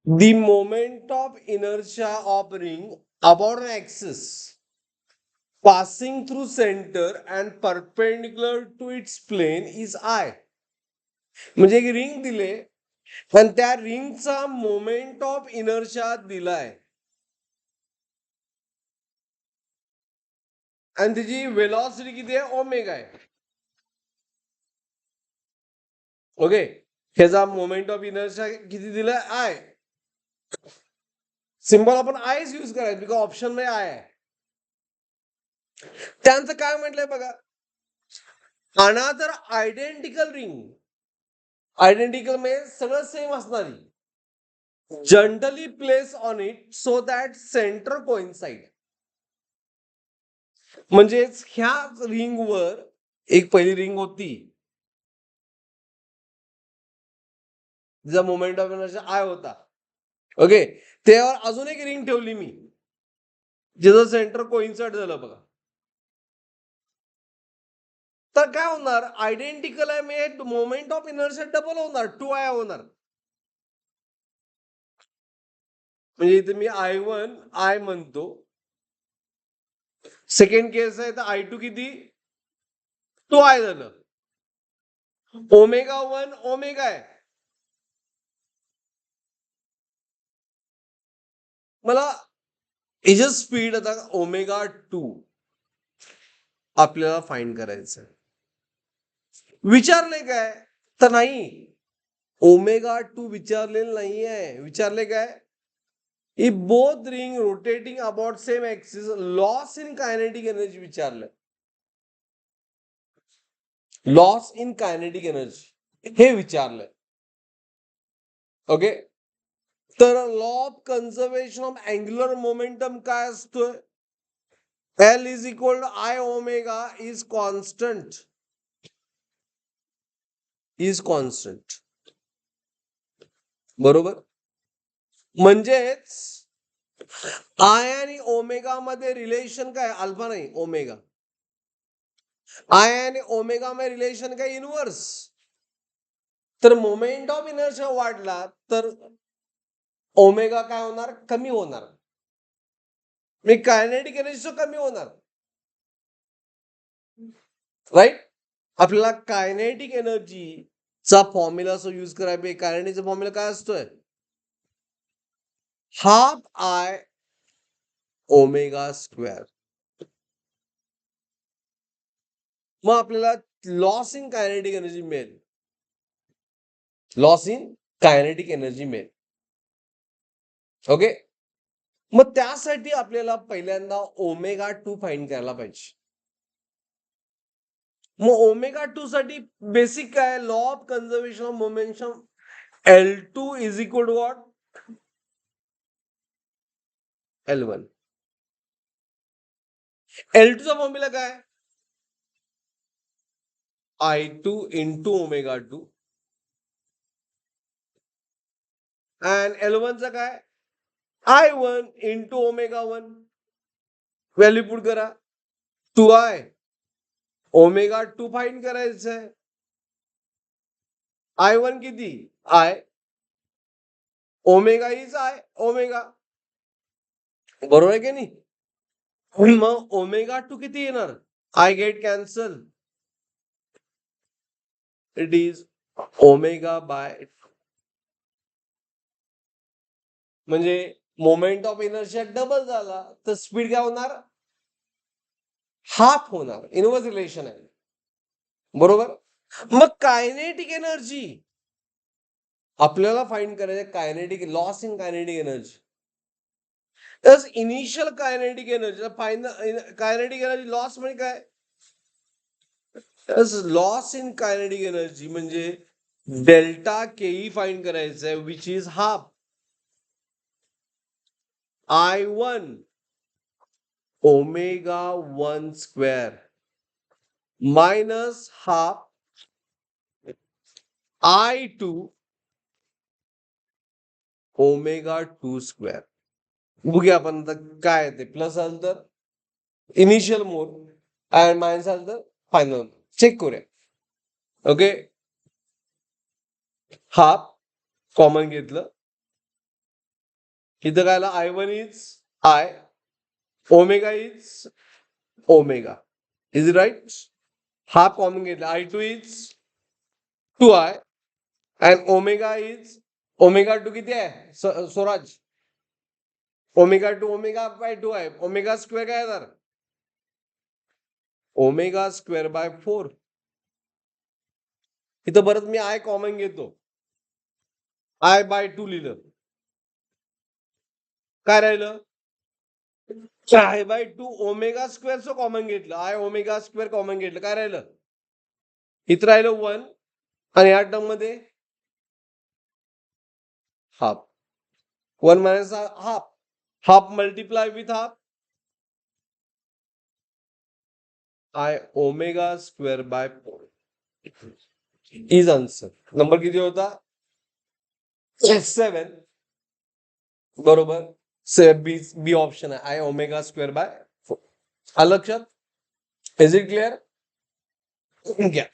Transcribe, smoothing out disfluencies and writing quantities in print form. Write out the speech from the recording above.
The moment of inertia of ring about an axis passing through center and perpendicular to its plane is I. म्हणजे एक ring दिले आणि त्या रिंगचा moment of inertia दिलाय आणि त्याची वेलॉसिटी किती आहे ओमेगा आहे. ओके, ह्याचा मोमेंट ऑफ इनर्शिया किती दिलाय आय. सिम्बॉल आपण आयच यूज करायचं बिकॉज ऑप्शन मध्ये आय आहे. त्यांचं काय म्हटलंय बघा, अनादर आयडेंटिकल रिंग, आयडेंटिकल म्हणजे सगळं सेम असणारी, generally place on it so that centre coincide. म्हणजेच ह्या रिंगवर एक पहिली रिंग होती तिचा मोमेंट ऑफ इनर्शिया आय होता. ओके, त्यावर अजून एक रिंग ठेवली मी जिथं सेंटर कोइन्साइड झालं बघा, तर काय होणार, आयडेंटिकल आहे म्हणजे मोमेंट ऑफ इनर्शिया डबल होणार, 2I होणार. म्हणजे इथे मी I1 आय म्हणतो, सेकंड केस आहे तर I2 किती 2I झालं. ओमेगा 1 ओमेगा आहे. मला याची स्पीड आता ओमेगा 2 आपल्याला फाइंड करायचं. विचारले काय तर नाही, ओमेगा 2 विचारलेलं नाही आहे. विचारले काय, if both ring rotating about same axis loss in kinetic energy विचारलं. लॉस इन कायनेटिक एनर्जी हे विचारलंय. ओके, तर law of conservation of angular momentum काय असतोय, L is equal to I omega is constant, is constant. बरोबर, म्हणजेच I आणि omega मध्ये रिलेशन काय, अल्फा नाही ओमेगा. आय आणि ओमेगा मध्ये रिलेशन काय, इनवर्स. तर मोमेंट ऑफ इनर्शिया वाढला तर ओमेगा काय होणार, कमी होणार. मी कायनेटिक एनर्जी कमी होणार, राईट. आपल्याला कायनेटिक एनर्जीचा फॉर्म्युला यूज करायला पाहिजे. कायनेटिकचा फॉर्म्युला काय असतोय, हाफ आय ओमेगा स्क्वेअर. मग आपल्याला लॉस इन कायनेटिक एनर्जी मिळेल, लॉस इन कायनेटिक एनर्जी मिळेल. ओके, मग त्यासाठी आपल्याला पहिल्यांदा ओमेगा 2 फाइंड करायला पाहिजे. मग ओमेगा 2 साठी बेसिक काय, law of conservation of momentum L2 is equal to what, L1. L2 चा फॉर्म्युला काय, I2 into omega 2 and L1 चा काय, I1 into omega 1. Value put करा, 2I ओमेगा 2 फाइंड करायचं आहे. I1 किती I, omega is I omega. बरोबर आहे की नाही. मग ओमेगा 2 किती येणार, I get cancel, it is omega by. म्हणजे मोमेंट ऑफ इनर्शिया डबल झाला तर स्पीड काय होणार, हाफ होणार. इनवर्स रिलेशन आहे, बरोबर. मग कायनेटिक एनर्जी आपल्याला फाइंड करायचं, kinetic loss in kinetic energy. तर initial kinetic energy, final kinetic energy loss म्हणजे काय, लॉस इन कायनेटिक एनर्जी म्हणजे डेल्टा केई फाइंड करायचं आहे, which is half I1 omega 1 square minus half I2 omega 2 square. बघूया आपण काय ते, प्लस आलं तर इनिशियल मोड अँड मायनस आलं तर फायनल. चेक करूया. ओके, हाफ कॉमन घेतलं इथं काय आलं I1 is I, omega is omega. Is it right? हा कॉमन घेतला. I2 is 2I and omega is omega 2 किती आहे स्वराज? ओमेगा 2 ओमेगा बाय 2 आहे. ओमेगा स्क्वेअर काय आहे तर? Omega square by 4. इथं परत मी I कॉमन घेतो. I बाय 2 लिहिलं. काय राहिलं? I बाय 2 ओमेगा स्क्वेअरचं कॉमन घेतलं. I ओमेगा स्क्वेअर कॉमन घेतलं. काय राहिलं? इथं राहिलं 1 आणि या टर्म मध्ये half. 1 minus half. Half multiply with half. I omega square by 4 is answer. Number किती होता? 7. बरोबर. बी ऑप्शन आहे. I omega square by 4. लक्षात? Is it clear? घ्या.